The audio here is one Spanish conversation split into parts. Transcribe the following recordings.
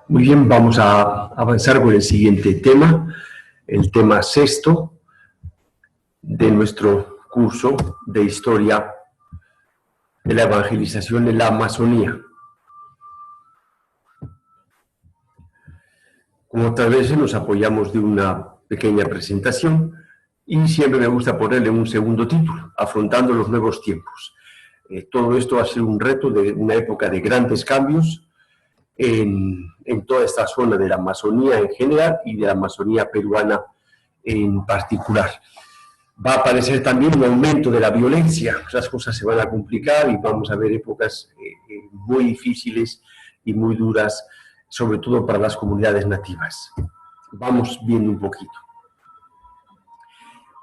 Muy bien, vamos a avanzar con el siguiente tema, el tema sexto de nuestro curso de Historia de la Evangelización en la Amazonía. Como otras veces nos apoyamos de una pequeña presentación y siempre me gusta ponerle un segundo título, Afrontando los nuevos tiempos. Todo esto va a ser un reto de una época de grandes cambios en toda esta zona de la Amazonía en general y de la Amazonía peruana en particular. Va a aparecer también un aumento de la violencia, las cosas se van a complicar y vamos a ver épocas muy difíciles y muy duras, sobre todo para las comunidades nativas. Vamos viendo un poquito.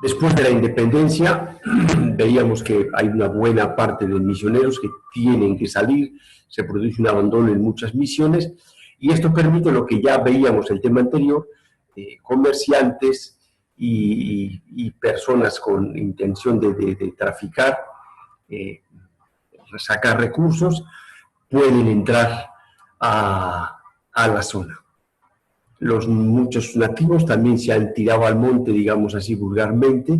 Después de la independencia, veíamos que hay una buena parte de misioneros que tienen que salir, se produce un abandono en muchas misiones, y esto permite lo que ya veíamos en el tema anterior, comerciantes y personas con intención de traficar, sacar recursos, pueden entrar a la zona. Muchos nativos también se han tirado al monte, digamos así vulgarmente,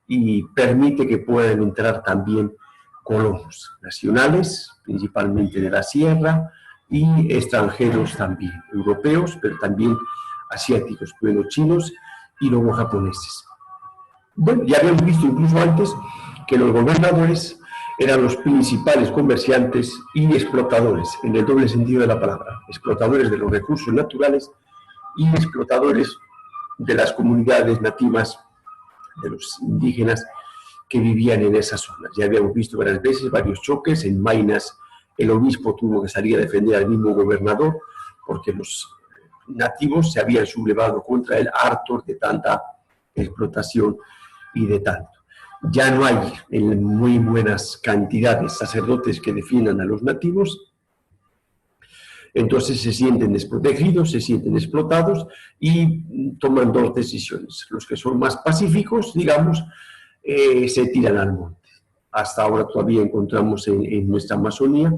y permite que puedan entrar también colonos nacionales, principalmente de la sierra, y extranjeros también, europeos, pero también asiáticos, primero chinos y luego japoneses. Bueno, ya habíamos visto incluso antes que los gobernadores eran los principales comerciantes y explotadores, en el doble sentido de la palabra, explotadores de los recursos naturales y explotadores de las comunidades nativas, de los indígenas que vivían en esas zonas. Ya habíamos visto varias veces varios choques. En Maynas el obispo tuvo que salir a defender al mismo gobernador porque los nativos se habían sublevado contra él, hartos de tanta explotación y de tanto. Ya no hay en muy buenas cantidades sacerdotes que defiendan a los nativos. Entonces se sienten desprotegidos, se sienten explotados y toman dos decisiones. Los que son más pacíficos, digamos, se tiran al monte. Hasta ahora todavía encontramos en nuestra Amazonía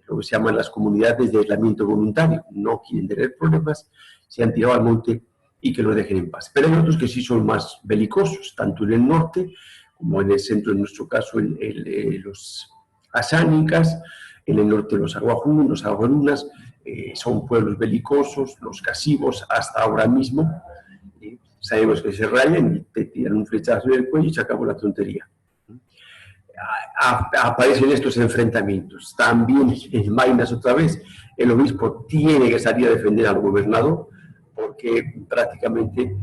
lo que se llaman las comunidades de aislamiento voluntario. No quieren tener problemas, se han tirado al monte y que lo dejen en paz. Pero hay otros que sí son más belicosos, tanto en el norte como en el centro, en nuestro caso, los asánicas, en el norte los aguajunos, los aguarunas, son pueblos belicosos, los casibos hasta ahora mismo, sabemos que se rayan y te tiran un flechazo en el cuello y se acabó la tontería. Aparecen estos enfrentamientos. También en Maynas otra vez, el obispo tiene que salir a defender al gobernador porque prácticamente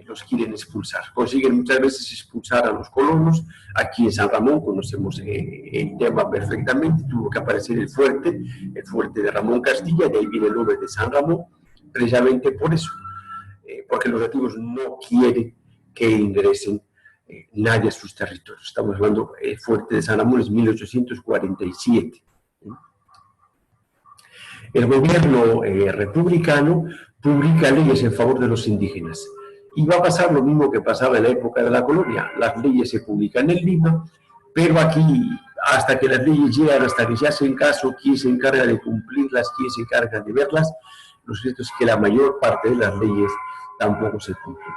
los quieren expulsar. Consiguen muchas veces expulsar a los colonos. Aquí en San Ramón conocemos el tema perfectamente. Tuvo que aparecer el fuerte de Ramón Castilla, de ahí viene el nombre de San Ramón, precisamente por eso, porque los nativos no quieren que ingresen nadie a sus territorios. Estamos hablando, el fuerte de San Ramón es 1847. El gobierno republicano publica leyes en favor de los indígenas. Y va a pasar lo mismo que pasaba en la época de la colonia. Las leyes se publican en Lima, pero aquí, hasta que las leyes llegan, hasta que se hacen caso, quién se encarga de cumplirlas, quién se encarga de verlas, lo cierto es que la mayor parte de las leyes tampoco se cumplen.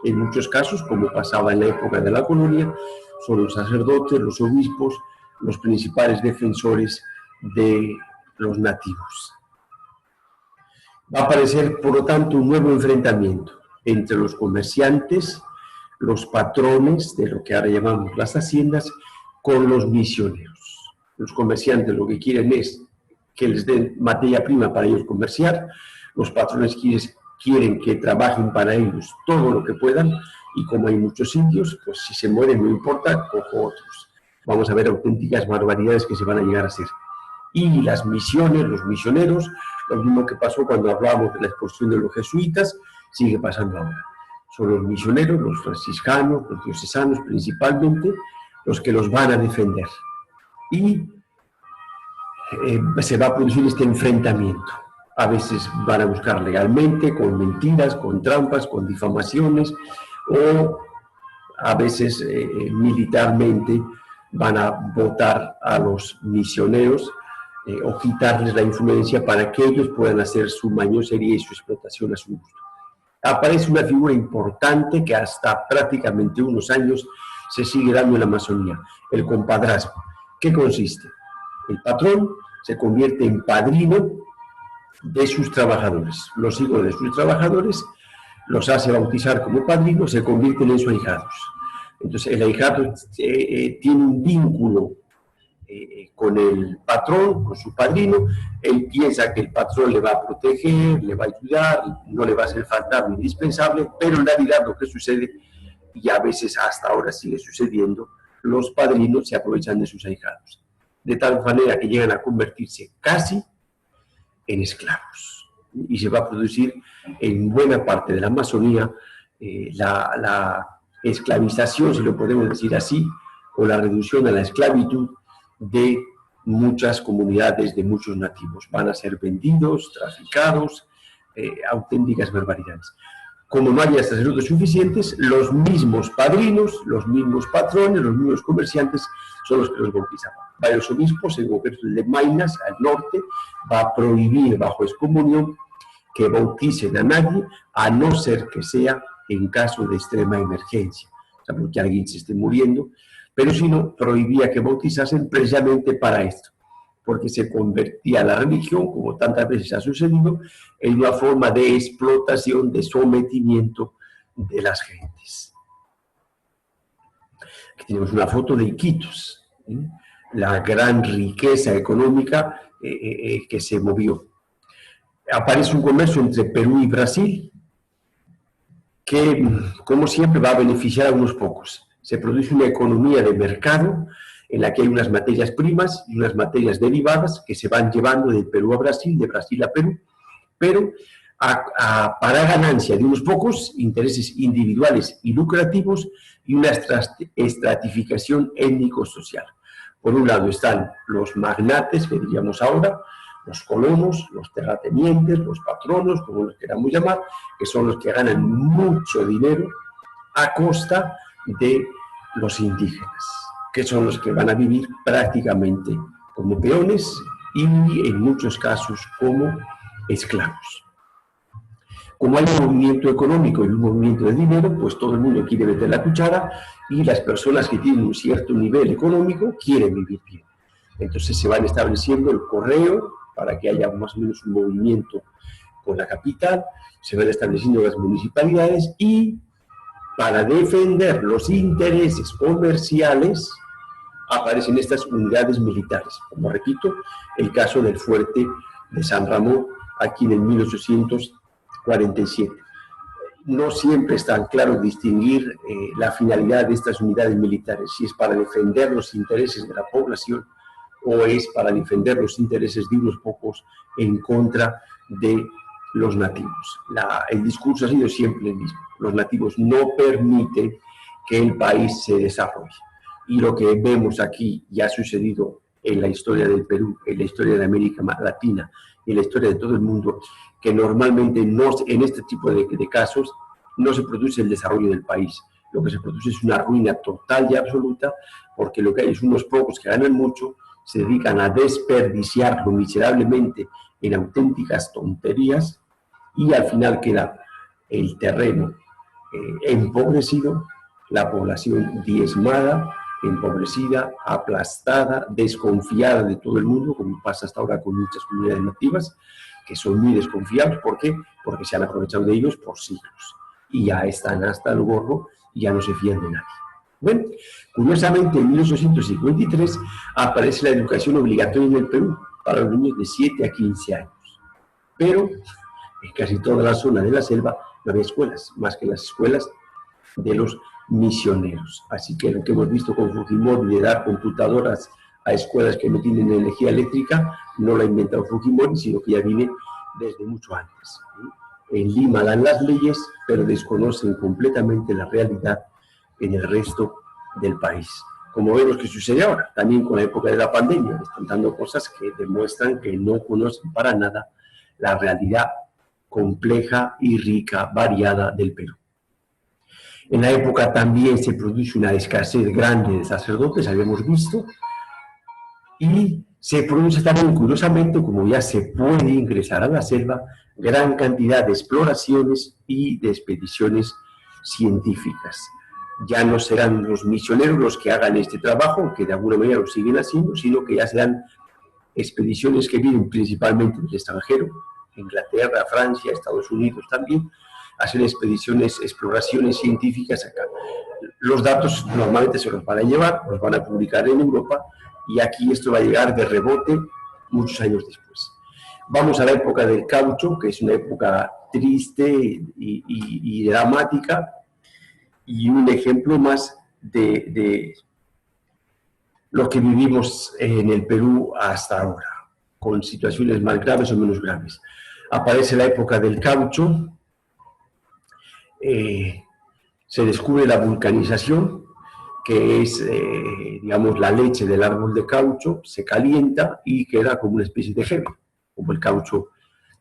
En muchos casos, como pasaba en la época de la colonia, son los sacerdotes, los obispos, los principales defensores de los nativos. Va a aparecer, por lo tanto, un nuevo enfrentamiento entre los comerciantes, los patrones de lo que ahora llamamos las haciendas, con los misioneros. Los comerciantes lo que quieren es que les den materia prima para ellos comerciar, los patrones quieren que trabajen para ellos todo lo que puedan, y como hay muchos indios, pues si se mueren no importa, cojo otros. Vamos a ver auténticas barbaridades que se van a llegar a hacer. Y las misiones, los misioneros, lo mismo que pasó cuando hablábamos de la expulsión de los jesuitas, sigue pasando ahora. Son los misioneros, los franciscanos, los diocesanos principalmente, los que los van a defender. Y se va a producir este enfrentamiento. A veces van a buscar legalmente, con mentiras, con trampas, con difamaciones, o a veces militarmente van a votar a los misioneros o quitarles la influencia para que ellos puedan hacer su mañosería y su explotación a su gusto. Aparece una figura importante que hasta prácticamente unos años se sigue dando en la Amazonía, el compadrazgo. ¿Qué consiste? El patrón se convierte en padrino de sus trabajadores. Los hijos de sus trabajadores los hace bautizar como padrinos, se convierten en sus ahijados. Entonces el ahijado tiene un vínculo con el patrón, con su padrino. Él piensa que el patrón le va a proteger, le va a ayudar, no le va a hacer falta lo indispensable, pero en realidad lo que sucede, y a veces hasta ahora sigue sucediendo, los padrinos se aprovechan de sus ahijados, de tal manera que llegan a convertirse casi en esclavos. Y se va a producir en buena parte de la Amazonía la esclavización, si lo podemos decir así, o la reducción a la esclavitud de muchas comunidades, de muchos nativos. Van a ser vendidos, traficados, auténticas barbaridades. Como no haya sacerdotes suficientes, los mismos padrinos, los mismos patrones, los mismos comerciantes son los que los bautizaban. Varios obispos, en concreto el de Maynas, al norte, va a prohibir bajo excomunión que bauticen a nadie, a no ser que sea en caso de extrema emergencia, o sea, porque alguien se esté muriendo, pero si no, prohibía que bautizasen precisamente para esto, porque se convertía la religión, como tantas veces ha sucedido, en una forma de explotación, de sometimiento de las gentes. Aquí tenemos una foto de Iquitos, ¿sí? La gran riqueza económica que se movió. Aparece un comercio entre Perú y Brasil, que, como siempre, va a beneficiar a unos pocos. Se produce una economía de mercado en la que hay unas materias primas y unas materias derivadas que se van llevando de Perú a Brasil, de Brasil a Perú, pero para ganancia de unos pocos, intereses individuales y lucrativos y una estratificación étnico-social. Por un lado están los magnates, que diríamos ahora, los colonos, los terratenientes, los patronos, como los queramos llamar, que son los que ganan mucho dinero a costa de los indígenas, que son los que van a vivir prácticamente como peones y en muchos casos como esclavos. Como hay un movimiento económico y un movimiento de dinero, pues todo el mundo quiere meter la cuchara y las personas que tienen un cierto nivel económico quieren vivir bien. Entonces se van estableciendo el correo para que haya más o menos un movimiento con la capital, se van estableciendo las municipalidades y para defender los intereses comerciales aparecen estas unidades militares. Como repito, el caso del fuerte de San Ramón, aquí en el 1847. No siempre es tan claro distinguir la finalidad de estas unidades militares, si es para defender los intereses de la población o es para defender los intereses de unos pocos en contra de los nativos. El discurso ha sido siempre el mismo. Los nativos no permiten que el país se desarrolle. Y lo que vemos aquí ya ha sucedido en la historia del Perú, en la historia de América Latina y en la historia de todo el mundo, que normalmente en este tipo de casos no se produce el desarrollo del país. Lo que se produce es una ruina total y absoluta, porque lo que hay es unos pocos que ganan mucho, se dedican a desperdiciarlo miserablemente en auténticas tonterías y al final queda el terreno empobrecido, la población diezmada, empobrecida, aplastada, desconfiada de todo el mundo, como pasa hasta ahora con muchas comunidades nativas, que son muy desconfiados. ¿Por qué? Porque se han aprovechado de ellos por siglos y ya están hasta el gorro y ya no se fían de nadie. Bueno, curiosamente en 1853 aparece la educación obligatoria en el Perú para los niños de 7 a 15 años, pero en casi toda la zona de la selva no había escuelas, más que las escuelas de los misioneros. Así que lo que hemos visto con Fujimori de dar computadoras a escuelas que no tienen energía eléctrica, no lo ha inventado Fujimori, sino que ya viene desde mucho antes. En Lima dan las leyes, pero desconocen completamente la realidad en el resto del país. Como vemos que sucede ahora, también con la época de la pandemia, están dando cosas que demuestran que no conocen para nada la realidad compleja y rica, variada del Perú. En la época también se produce una escasez grande de sacerdotes, habíamos visto, y Se produce también, curiosamente, como ya se puede ingresar a la selva, gran cantidad de exploraciones y de expediciones científicas. Ya no serán los misioneros los que hagan este trabajo, que de alguna manera lo siguen haciendo, sino que ya serán expediciones que vienen principalmente del extranjero, Inglaterra, Francia, Estados Unidos también, hacen expediciones, exploraciones científicas acá. Los datos normalmente se los van a llevar, los van a publicar en Europa, y aquí esto va a llegar de rebote muchos años después. Vamos a la época del caucho, que es una época triste y dramática, y un ejemplo más de lo que vivimos en el Perú hasta ahora, con situaciones más graves o menos graves. Aparece la época del caucho, se descubre la vulcanización, que es, digamos, la leche del árbol de caucho, se calienta y queda como una especie de gel, como el caucho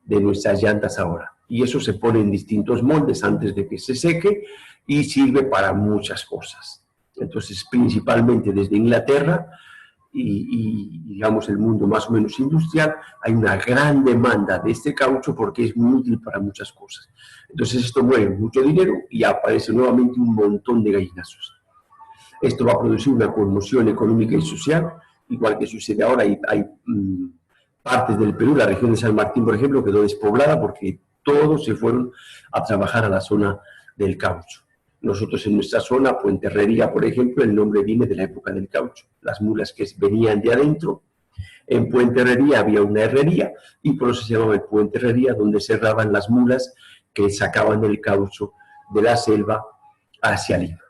de nuestras llantas ahora. Y eso se pone en distintos moldes antes de que se seque y sirve para muchas cosas. Entonces, principalmente desde Inglaterra y digamos, el mundo más o menos industrial, hay una gran demanda de este caucho porque es muy útil para muchas cosas. Entonces, esto mueve mucho dinero y aparece nuevamente un montón de gallinazos. Esto va a producir una conmoción económica y social, igual que sucede ahora. Hay partes del Perú, la región de San Martín, por ejemplo, quedó despoblada porque todos se fueron a trabajar a la zona del caucho. Nosotros en nuestra zona, Puente Herrería, por ejemplo, el nombre viene de la época del caucho. Las mulas que venían de adentro, en Puente Herrería había una herrería y por eso se llamaba el Puente Herrería, donde cerraban las mulas que sacaban el caucho de la selva hacia Lima.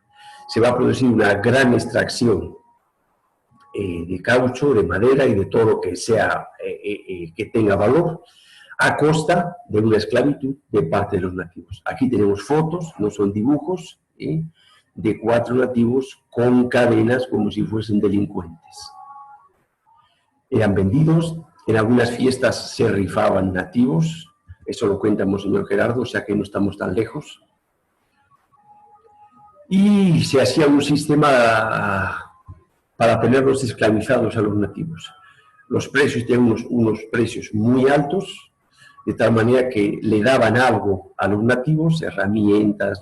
Se va a producir una gran extracción de caucho, de madera y de todo lo que sea que tenga valor, a costa de una esclavitud de parte de los nativos. Aquí tenemos fotos, no son dibujos, de 4 nativos con cadenas como si fuesen delincuentes. Eran vendidos, en algunas fiestas se rifaban nativos, eso lo cuenta Monseñor Gerardo, o sea que no estamos tan lejos. Y se hacía un sistema para tenerlos esclavizados a los nativos. Los precios tenían unos precios muy altos, de tal manera que le daban algo a los nativos, herramientas,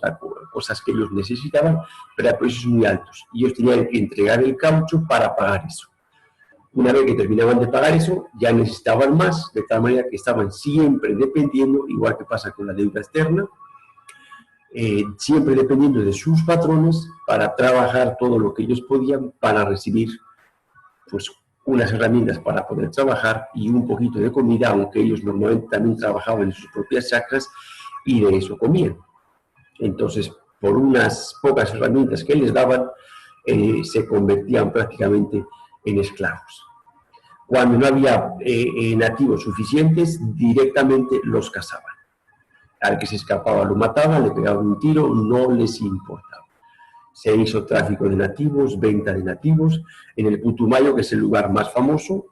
cosas que ellos necesitaban, pero a precios muy altos. Y ellos tenían que entregar el caucho para pagar eso. Una vez que terminaban de pagar eso, ya necesitaban más, de tal manera que estaban siempre dependiendo, igual que pasa con la deuda externa, siempre dependiendo de sus patrones para trabajar todo lo que ellos podían para recibir pues, unas herramientas para poder trabajar y un poquito de comida, aunque ellos normalmente también trabajaban en sus propias chacras y de eso comían. Entonces, por unas pocas herramientas que les daban, se convertían prácticamente en esclavos. Cuando no había nativos suficientes, directamente los cazaban. Al que se escapaba lo mataban, le pegaban un tiro, no les importaba. Se hizo tráfico de nativos, venta de nativos. En el Putumayo, que es el lugar más famoso,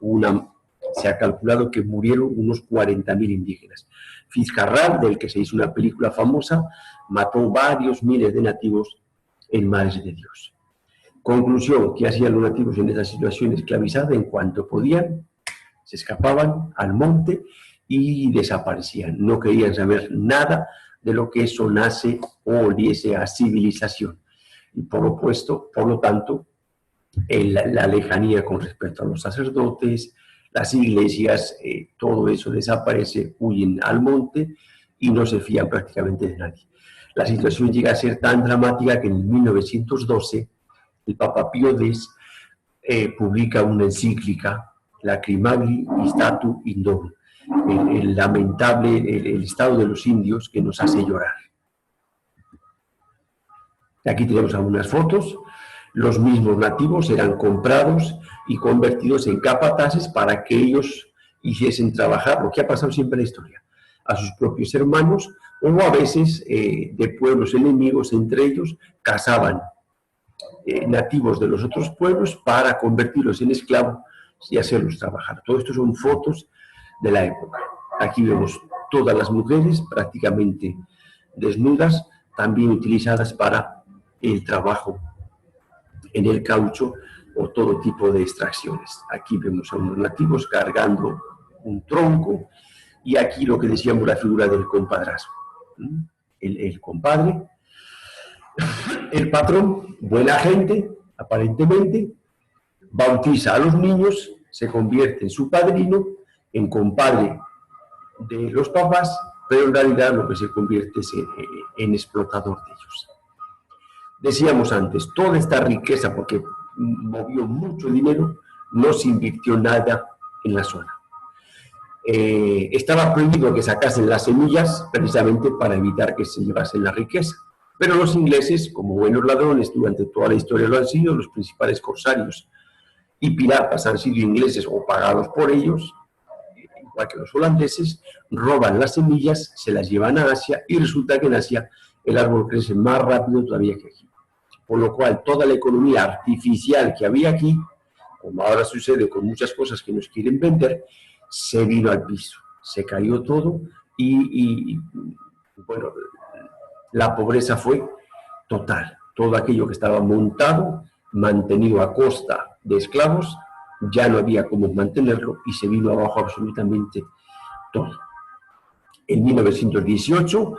se ha calculado que murieron unos 40.000 indígenas. Fitzcarrald, del que se hizo una película famosa, mató varios miles de nativos en Madres de Dios. Conclusión, ¿qué hacían los nativos en esa situación esclavizada? En cuanto podían, se escapaban al monte y desaparecían. No querían saber nada de lo que sonase o oliese a civilización. Y por lo tanto, la lejanía con respecto a los sacerdotes, las iglesias, todo eso desaparece, huyen al monte y no se fían prácticamente de nadie. La situación llega a ser tan dramática que en 1912 el Papa Pío X publica una encíclica, Lacrimabili Statu Indum, el lamentable el estado de los indios que nos hace llorar. Aquí tenemos algunas fotos. Los mismos nativos eran comprados y convertidos en capataces para que ellos hiciesen trabajar, lo que ha pasado siempre en la historia, a sus propios hermanos, o a veces de pueblos enemigos entre ellos, cazaban nativos de los otros pueblos para convertirlos en esclavos y hacerlos trabajar. Todo esto son fotos de la época. Aquí vemos todas las mujeres prácticamente desnudas, también utilizadas para el trabajo en el caucho o todo tipo de extracciones. Aquí vemos a unos nativos cargando un tronco y aquí lo que decíamos la figura del compadrazgo. El compadre, el patrón, buena gente, aparentemente, bautiza a los niños, se convierte en su padrino, en compadre de los papás, pero en realidad lo que se convierte es en explotador de ellos. Decíamos antes, toda esta riqueza, porque movió mucho dinero, no se invirtió nada en la zona. Estaba prohibido que sacasen las semillas precisamente para evitar que se llevasen la riqueza. Pero los ingleses, como buenos ladrones, durante toda la historia lo han sido, los principales corsarios y piratas han sido ingleses o pagados por ellos, igual que los holandeses, roban las semillas, se las llevan a Asia y resulta que en Asia el árbol crece más rápido todavía que aquí. Por lo cual toda la economía artificial que había aquí, como ahora sucede con muchas cosas que nos quieren vender, se vino al piso, se cayó todo y bueno, la pobreza fue total. Todo aquello que estaba montado, mantenido a costa de esclavos, ya no había cómo mantenerlo y se vino abajo absolutamente todo. En 1918,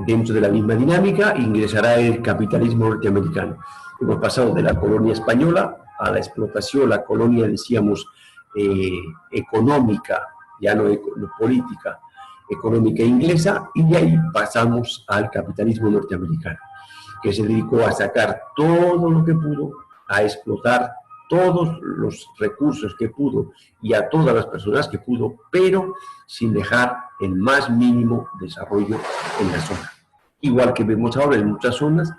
dentro de la misma dinámica, ingresará el capitalismo norteamericano. Hemos pasado de la colonia española a la explotación, la colonia, decíamos, económica, ya no política, económica inglesa, y de ahí pasamos al capitalismo norteamericano, que se dedicó a sacar todo lo que pudo, a explotar todos los recursos que pudo y a todas las personas que pudo, pero sin dejar el más mínimo desarrollo en la zona. Igual que vemos ahora en muchas zonas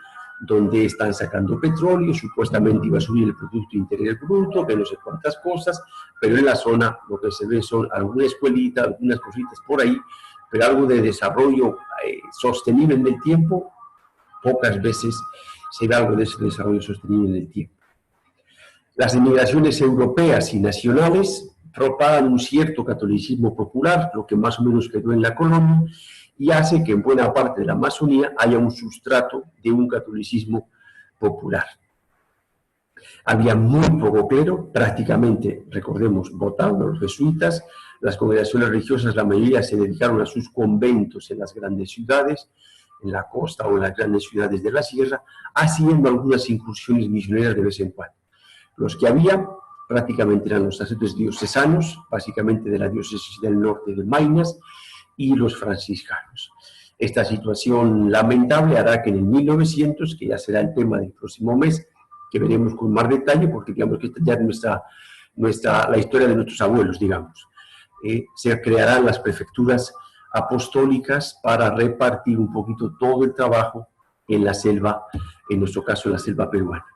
donde están sacando petróleo, supuestamente iba a subir el Producto Interior Bruto, que no sé cuántas cosas, pero en la zona lo que se ve son alguna escuelita, algunas cositas por ahí, pero algo de desarrollo sostenible en el tiempo, pocas veces se ve algo de ese desarrollo sostenible en el tiempo. Las emigraciones europeas y nacionales propagan un cierto catolicismo popular, lo que más o menos quedó en la colonia, y hace que en buena parte de la Amazonía haya un sustrato de un catolicismo popular. Había muy poco clero, prácticamente, recordemos, votando a los jesuitas, las congregaciones religiosas, la mayoría se dedicaron a sus conventos en las grandes ciudades, en la costa o en las grandes ciudades de la sierra, haciendo algunas incursiones misioneras de vez en cuando. Los que había prácticamente eran los sacerdotes diocesanos, básicamente de la diócesis del norte de Maynas, y los franciscanos. Esta situación lamentable hará que en el 1900, que ya será el tema del próximo mes, que veremos con más detalle, porque digamos que esta ya es la historia de nuestros abuelos, digamos, se crearán las prefecturas apostólicas para repartir un poquito todo el trabajo en la selva, en nuestro caso en la selva peruana.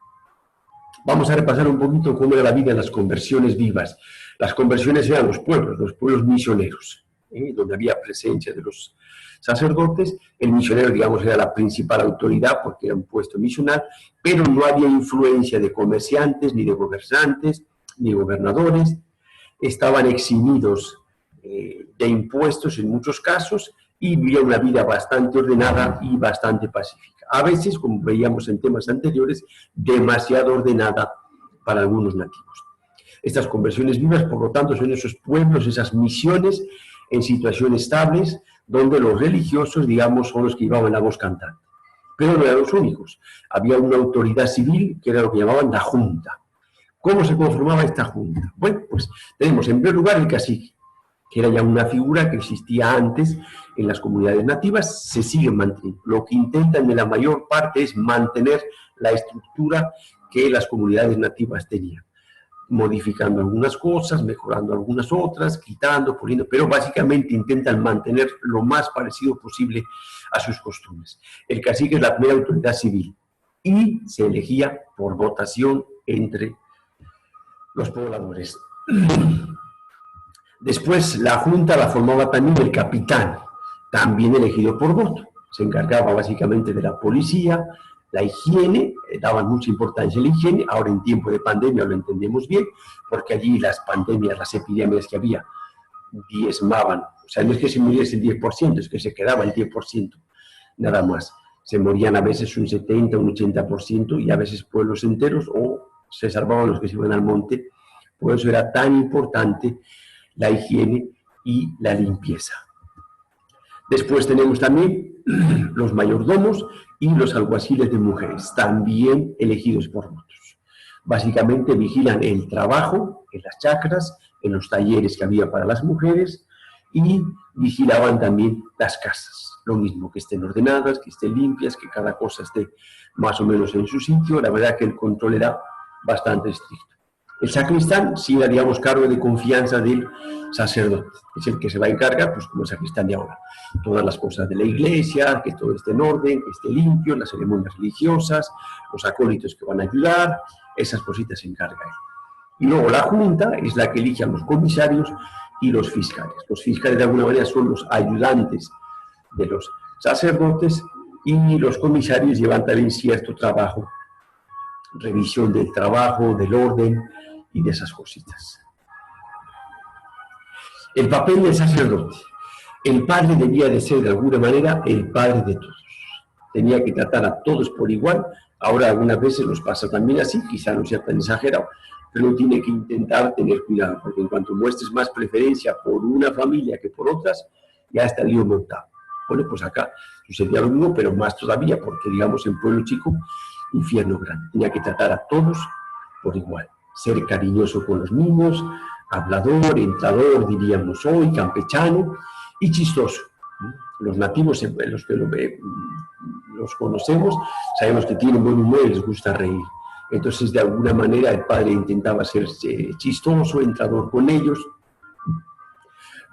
Vamos a repasar un poquito cómo era la vida en las conversiones vivas. Las conversiones eran los pueblos misioneros, donde había presencia de los sacerdotes. El misionero, digamos, era la principal autoridad porque era un puesto misional, pero no había influencia de comerciantes, ni de gobernantes, ni gobernadores. Estaban eximidos de impuestos en muchos casos y vivían una vida bastante ordenada y bastante pacífica. A veces, como veíamos en temas anteriores, demasiado ordenada para algunos nativos. Estas conversiones vivas, por lo tanto, son esos pueblos, esas misiones en situaciones estables, donde los religiosos, digamos, son los que llevaban la voz cantante. Pero no eran los únicos. Había una autoridad civil, que era lo que llamaban la junta. ¿Cómo se conformaba esta junta? Bueno, pues tenemos en primer lugar el cacique, que era ya una figura que existía antes en las comunidades nativas, se sigue manteniendo. Lo que intentan de la mayor parte es mantener la estructura que las comunidades nativas tenían, modificando algunas cosas, mejorando algunas otras, quitando, poniendo, pero básicamente intentan mantener lo más parecido posible a sus costumbres. El cacique es la primera autoridad civil y se elegía por votación entre los pobladores. Después la junta la formaba también el capitán, también elegido por voto. Se encargaba básicamente de la policía, la higiene, daban mucha importancia a la higiene. Ahora en tiempo de pandemia lo entendemos bien, porque allí las pandemias, las epidemias que había, diezmaban. O sea, no es que se muriese el 10%, es que se quedaba el 10%, nada más. Se morían a veces un 70, un 80% y a veces pueblos enteros o se salvaban los que se iban al monte. Por eso era tan importante la higiene y la limpieza. Después tenemos también los mayordomos y los alguaciles de mujeres, también elegidos por otros. Básicamente vigilan el trabajo en las chacras, en los talleres que había para las mujeres, y vigilaban también las casas. Lo mismo, que estén ordenadas, que estén limpias, que cada cosa esté más o menos en su sitio. La verdad que el control era bastante estricto. El sacristán sí era, digamos, cargo de confianza del sacerdote. Es el que se va a encargar, pues como el sacristán de ahora, todas las cosas de la iglesia, que todo esté en orden, que esté limpio, las ceremonias religiosas, los acólitos que van a ayudar, esas cositas se encarga él. Y luego la junta es la que elige a los comisarios y los fiscales. Los fiscales de alguna manera son los ayudantes de los sacerdotes y los comisarios llevan también cierto trabajo, revisión del trabajo, del orden y de esas cositas. El papel del sacerdote. El padre debía de ser de alguna manera el padre de todos. Tenía que tratar a todos por igual. Ahora algunas veces nos pasa también así, quizá no sea tan exagerado, pero tiene que intentar tener cuidado, porque en cuanto muestres más preferencia por una familia que por otras, ya está el lío montado. Bueno, pues acá sucedía lo mismo, pero más todavía, porque digamos en pueblo chico, infierno grande. Tenía que tratar a todos por igual. Ser cariñoso con los niños, hablador, entrador, diríamos hoy, campechano, y chistoso. Los nativos, los que los conocemos, sabemos que tienen buen humor y les gusta reír. Entonces, de alguna manera, el padre intentaba ser chistoso, entrador con ellos,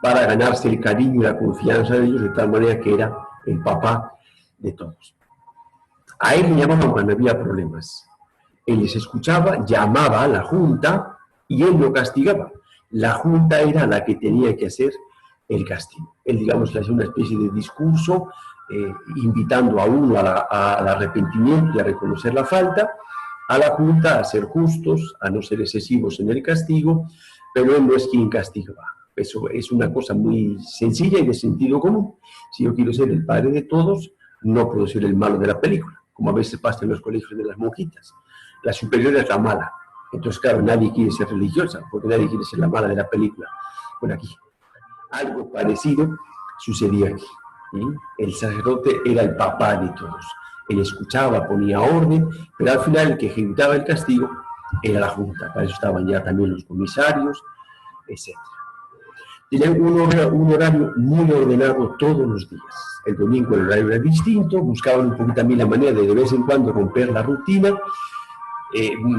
para ganarse el cariño y la confianza de ellos, de tal manera que era el papá de todos. A él le llamaban cuando había problemas. Él les escuchaba, llamaba a la junta y él lo castigaba. La junta era la que tenía que hacer el castigo. Él, digamos, le hacía una especie de discurso invitando a uno al arrepentimiento y a reconocer la falta, a la junta a ser justos, a no ser excesivos en el castigo, pero él no es quien castigaba. Eso es una cosa muy sencilla y de sentido común. Si yo quiero ser el padre de todos, no puedo ser el malo de la película, como a veces pasa en los colegios de las monjitas. La superior es la mala. Entonces, claro, nadie quiere ser religiosa, porque nadie quiere ser la mala de la película. Bueno, aquí, algo parecido sucedía aquí. ¿Sí? El sacerdote era el papá de todos. Él escuchaba, ponía orden, pero al final el que ejecutaba el castigo era la junta. Para eso estaban ya también los comisarios, etc. Tenían un horario muy ordenado todos los días. El domingo el horario era distinto, buscaban un poquito también la manera de vez en cuando romper la rutina.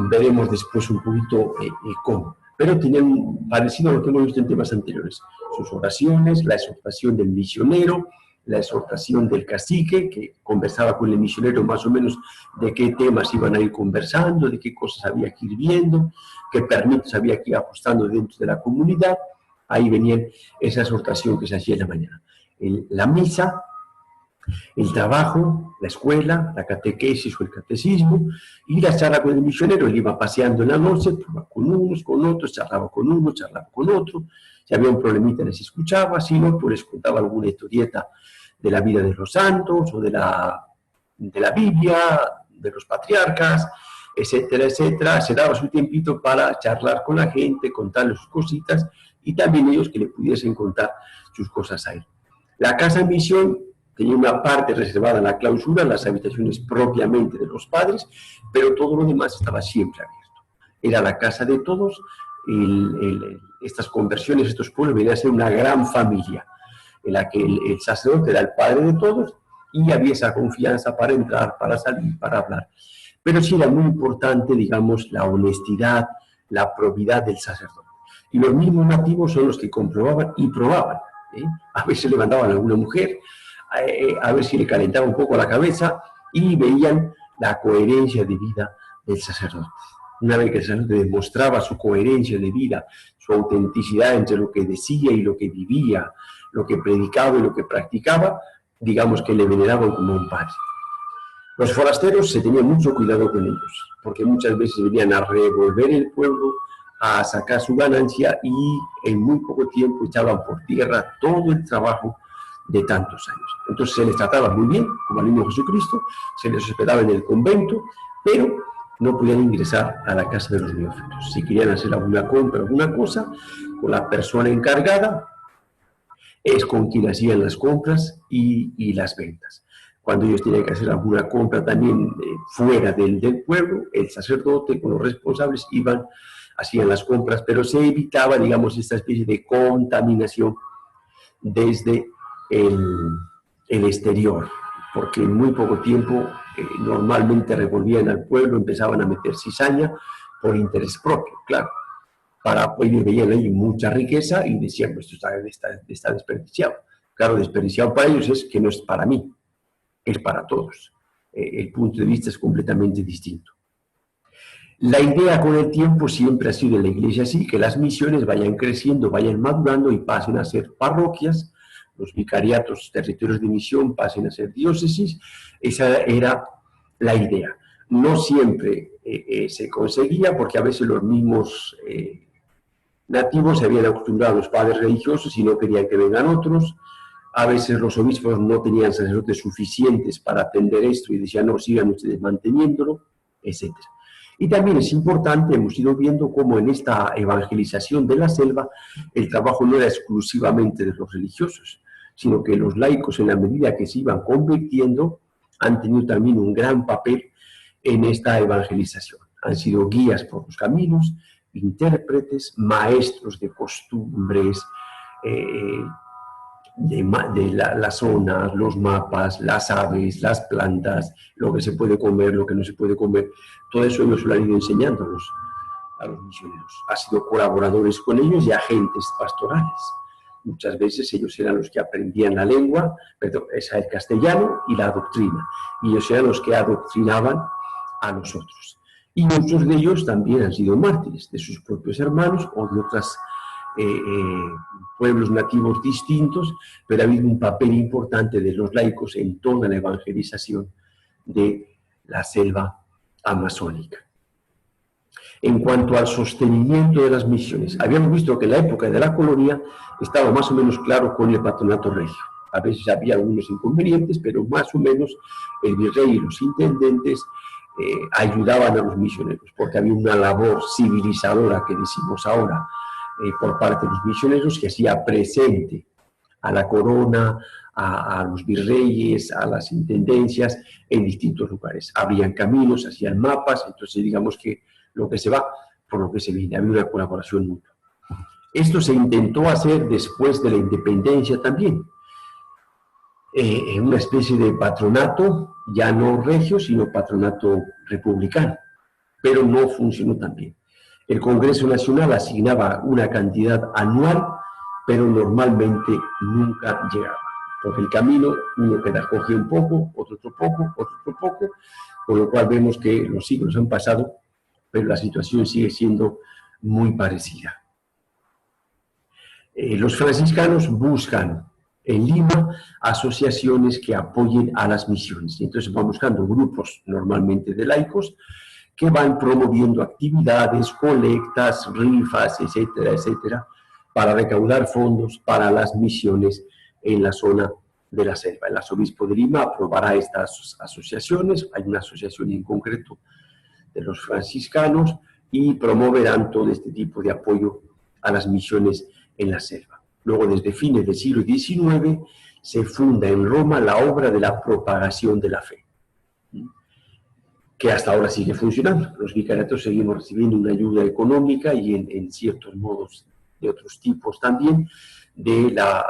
Veremos después un poquito cómo. Pero tenían parecido a lo que hemos visto en temas anteriores. Sus oraciones, la exhortación del misionero, la exhortación del cacique, que conversaba con el misionero más o menos de qué temas iban a ir conversando, de qué cosas había que ir viendo, qué permisos había que ir ajustando dentro de la comunidad. Ahí venía esa exhortación que se hacía en la mañana. La misa, el trabajo, la escuela, la catequesis o el catecismo, y la charla con el misionero. Él iba paseando en la noche, con unos, con otros, charlaba con uno, charlaba con otro. Si había un problemita les escuchaba, si no, pues les contaba alguna historieta de la vida de los santos, o de la Biblia, de los patriarcas, etcétera, etcétera. Se daba su tiempito para charlar con la gente, contarles sus cositas, y también ellos que le pudiesen contar sus cosas a él. La casa de misión tenía una parte reservada a la clausura, las habitaciones propiamente de los padres, pero todo lo demás estaba siempre abierto. Era la casa de todos. Estas conversiones, estos pueblos venían a ser una gran familia, en la que el sacerdote era el padre de todos y había esa confianza para entrar, para salir, para hablar. Pero sí era muy importante, digamos, la honestidad, la probidad del sacerdote. Y los mismos nativos son los que comprobaban y probaban. A veces levantaban a alguna mujer, a ver si le calentaba un poco la cabeza, y veían la coherencia de vida del sacerdote. Una vez que el sacerdote demostraba su coherencia de vida, su autenticidad entre lo que decía y lo que vivía, lo que predicaba y lo que practicaba, digamos que le veneraban como un padre. Los forasteros se tenían mucho cuidado con ellos, porque muchas veces venían a revolver el pueblo, a sacar su ganancia, y en muy poco tiempo echaban por tierra todo el trabajo de tantos años. Entonces se les trataba muy bien, como al mismo Jesucristo, se les hospedaba en el convento, pero no podían ingresar a la casa de los neófitos. Si querían hacer alguna compra, alguna cosa, con la persona encargada, es con quien hacían las compras y las ventas. Cuando ellos tenían que hacer alguna compra también fuera del pueblo, el sacerdote con los responsables iban, hacían las compras, pero se evitaba, digamos, esta especie de contaminación desde el exterior, porque en muy poco tiempo normalmente revolvían al pueblo, empezaban a meter cizaña por interés propio, claro. Ellos veían ahí mucha riqueza y decían, pues esto está desperdiciado. Claro, desperdiciado para ellos es que no es para mí, es para todos. El punto de vista es completamente distinto. La idea con el tiempo siempre ha sido en la iglesia así, que las misiones vayan creciendo, vayan madurando y pasen a ser parroquias, los vicariatos, territorios de misión pasen a ser diócesis. Esa era la idea. No siempre se conseguía, porque a veces los mismos nativos se habían acostumbrado a los padres religiosos y no querían que vengan otros. A veces los obispos no tenían sacerdotes suficientes para atender esto y decían, no, sigan ustedes manteniéndolo, etc. Y también es importante, hemos ido viendo cómo en esta evangelización de la selva el trabajo no era exclusivamente de los religiosos, sino que los laicos, en la medida que se iban convirtiendo, han tenido también un gran papel en esta evangelización. Han sido guías por los caminos, intérpretes, maestros de costumbres, de las zonas, los mapas, las aves, las plantas, lo que se puede comer, lo que no se puede comer. Todo eso ellos lo han ido enseñando a los misioneros. Han sido colaboradores con ellos y agentes pastorales. Muchas veces ellos eran los que aprendían la lengua, perdón, esa el castellano y la doctrina. Y ellos eran los que adoctrinaban a nosotros. Y muchos de ellos también han sido mártires de sus propios hermanos o de otros pueblos nativos distintos, pero ha habido un papel importante de los laicos en toda la evangelización de la selva amazónica. En cuanto al sostenimiento de las misiones, habíamos visto que en la época de la colonia estaba más o menos claro con el patronato regio. A veces había algunos inconvenientes, pero más o menos el virrey y los intendentes ayudaban a los misioneros, porque había una labor civilizadora, que decimos ahora, por parte de los misioneros, que hacía presente a la corona, a los virreyes, a las intendencias en distintos lugares. Abrían caminos, hacían mapas, entonces digamos que lo que se va por lo que se viene, había una colaboración mutua. Esto se intentó hacer después de la independencia también, en una especie de patronato, ya no regio, sino patronato republicano, pero no funcionó tan bien. El Congreso Nacional asignaba una cantidad anual, pero normalmente nunca llegaba. Por el camino, uno cogía un poco, otro poco, otro poco, con lo cual vemos que los siglos han pasado, pero la situación sigue siendo muy parecida. Los franciscanos buscan en Lima asociaciones que apoyen a las misiones. Y entonces van buscando grupos normalmente de laicos que van promoviendo actividades, colectas, rifas, etcétera, etcétera, para recaudar fondos para las misiones en la zona de la selva. El arzobispo de Lima aprobará estas asociaciones, hay una asociación en concreto de los franciscanos, y promoverán todo este tipo de apoyo a las misiones en la selva. Luego, desde fines del siglo XIX, se funda en Roma la obra de la propagación de la fe, que hasta ahora sigue funcionando. Los vicariatos seguimos recibiendo una ayuda económica y en ciertos modos de otros tipos también, de la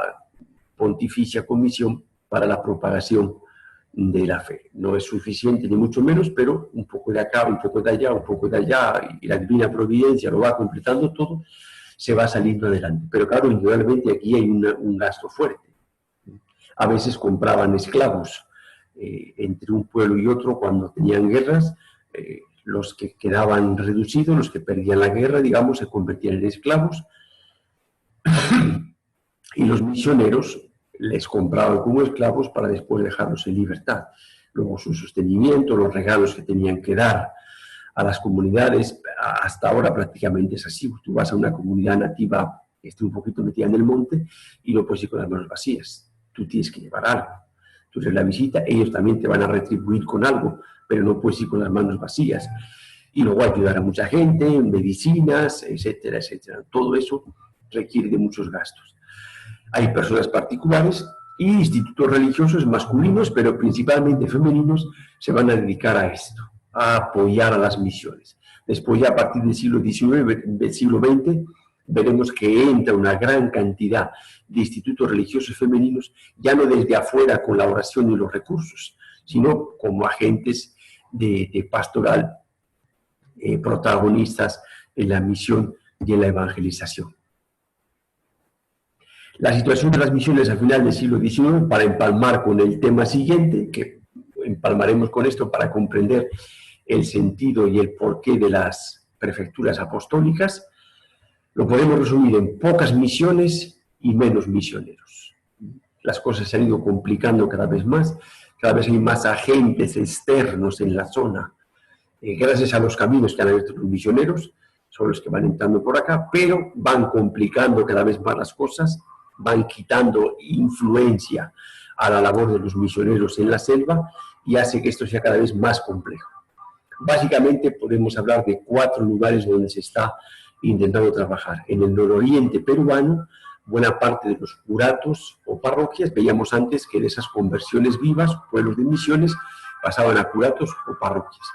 Pontificia Comisión para la Propagación de la Fe. No es suficiente ni mucho menos, pero un poco de acá, un poco de allá, un poco de allá, y la divina providencia lo va completando todo, se va saliendo adelante. Pero claro, indudablemente aquí hay un gasto fuerte. A veces compraban esclavos entre un pueblo y otro cuando tenían guerras. Los que quedaban reducidos, los que perdían la guerra, digamos, se convertían en esclavos, y los misioneros les compraban como esclavos para después dejarlos en libertad. Luego su sostenimiento, los regalos que tenían que dar a las comunidades, hasta ahora prácticamente es así. Tú vas a una comunidad nativa que esté un poquito metida en el monte y no puedes ir con las manos vacías. Tú tienes que llevar algo. Tú haces la visita, ellos también te van a retribuir con algo, pero no puedes ir con las manos vacías. y luego ayudar a mucha gente en medicinas, etcétera, etcétera. Todo eso requiere de muchos gastos. Hay personas particulares y institutos religiosos masculinos, pero principalmente femeninos, se van a dedicar a esto, a apoyar a las misiones. Después, ya a partir del siglo XIX, del siglo XX, veremos que entra una gran cantidad de institutos religiosos femeninos, ya no desde afuera con la oración y los recursos, sino como agentes de pastoral, protagonistas en la misión y en la evangelización. La situación de las misiones al final del siglo XIX, para empalmar con el tema siguiente, que empalmaremos con esto para comprender el sentido y el porqué de las prefecturas apostólicas, lo podemos resumir en pocas misiones y menos misioneros. Las cosas se han ido complicando cada vez hay más agentes externos en la zona, gracias a los caminos que han abierto los misioneros, son los que van entrando por acá, pero van complicando cada vez más las cosas, van quitando influencia a la labor de los misioneros en la selva y hace que esto sea cada vez más complejo. Básicamente podemos hablar de 4 lugares donde se está intentando trabajar. En el nororiente peruano, buena parte de los curatos o parroquias, veíamos antes que de esas conversiones vivas, pueblos de misiones, pasaban a curatos o parroquias.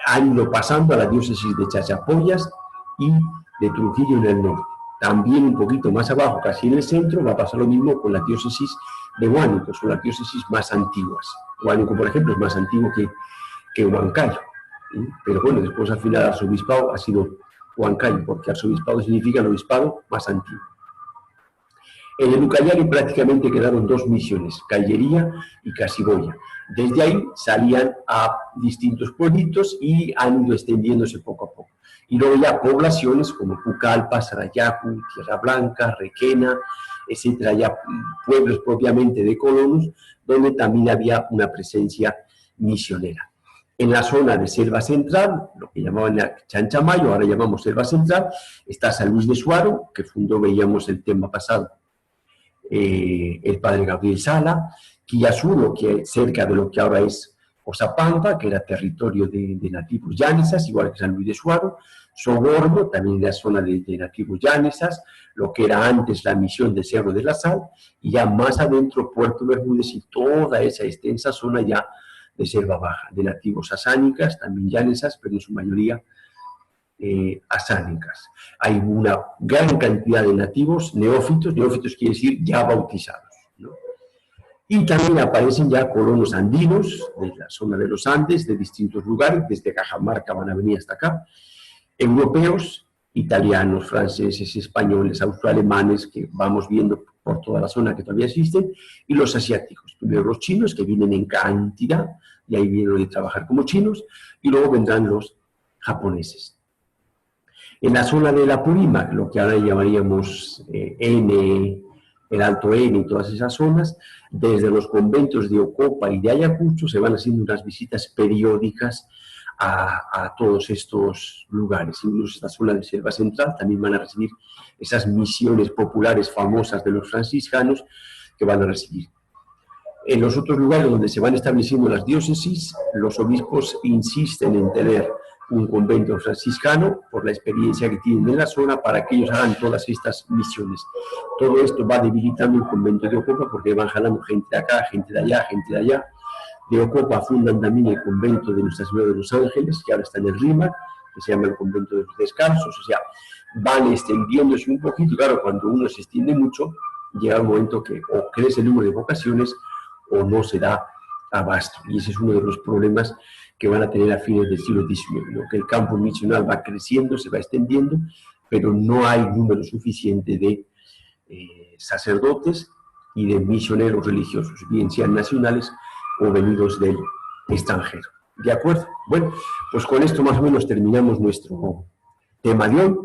Han ido pasando a la diócesis de Chachapoyas y de Trujillo en el norte. También un poquito más abajo, casi en el centro, va a pasar lo mismo con la diócesis de Huánuco, son las diócesis más antiguas. Huánuco, por ejemplo, es más antiguo que Huancayo. Pero bueno, después al final el arzobispado ha sido Huancayo, porque arzobispado significa el obispado más antiguo. En el Ucayali prácticamente quedaron 2 misiones, Callería y Casiboya. Desde ahí salían a distintos pueblitos y han ido extendiéndose poco a poco. Y luego ya poblaciones como Pucallpa, Sarayacu, Tierra Blanca, Requena, etcétera, ya pueblos propiamente de colonos, donde también había una presencia misionera. En la zona de Selva Central, lo que llamaban Chanchamayo, ahora llamamos Selva Central, está San Luis de Suaro, que fundó, veíamos el tema pasado, el padre Gabriel Sala, Quillasulo, que cerca de lo que ahora es Oxapampa, que era territorio de nativos llanesas, igual que San Luis de Suaro, Soborno, también la zona de nativos llanesas, lo que era antes la misión de Cerro de la Sal, y ya más adentro Puerto Bermúdez y toda esa extensa zona ya de selva baja, de nativos asánicas, también llanesas, pero en su mayoría asánicas. Hay una gran cantidad de nativos, neófitos quiere decir ya bautizados, ¿no? Y también aparecen ya colonos andinos de la zona de los Andes, de distintos lugares, desde Cajamarca van a venir hasta acá, europeos, italianos, franceses, españoles, austroalemanes, que vamos viendo por toda la zona que todavía existen, y los asiáticos. Primero los chinos, que vienen en cantidad, y ahí vienen a trabajar como chinos, y luego vendrán los japoneses. En la zona de la Purímac, lo que ahora llamaríamos el Alto N y todas esas zonas, desde los conventos de Ocopa y de Ayacucho se van haciendo unas visitas periódicas a todos estos lugares. Incluso esta zona de Selva Central también van a recibir esas misiones populares famosas de los franciscanos que van a recibir. En los otros lugares donde se van estableciendo las diócesis, los obispos insisten en tener un convento franciscano por la experiencia que tienen en la zona para que ellos hagan todas estas misiones. Todo esto va debilitando el convento de Ocopa porque van jalando gente de acá, gente de allá, gente de allá. De Ocopa fundan también el convento de Nuestra Señora de los Ángeles, que ahora está en el Rímac, que se llama el convento de los Descalzos. O sea, van extendiéndose un poquito. Claro, cuando uno se extiende mucho, llega un momento que o crece el número de vocaciones o no se da abasto. Y ese es uno de los problemas que van a tener a fines del siglo XIX, ¿no? Que el campo misional va creciendo, se va extendiendo, pero no hay número suficiente de sacerdotes y de misioneros religiosos, bien sean nacionales o venidos del extranjero. ¿De acuerdo? Bueno, pues con esto más o menos terminamos nuestro tema de hoy.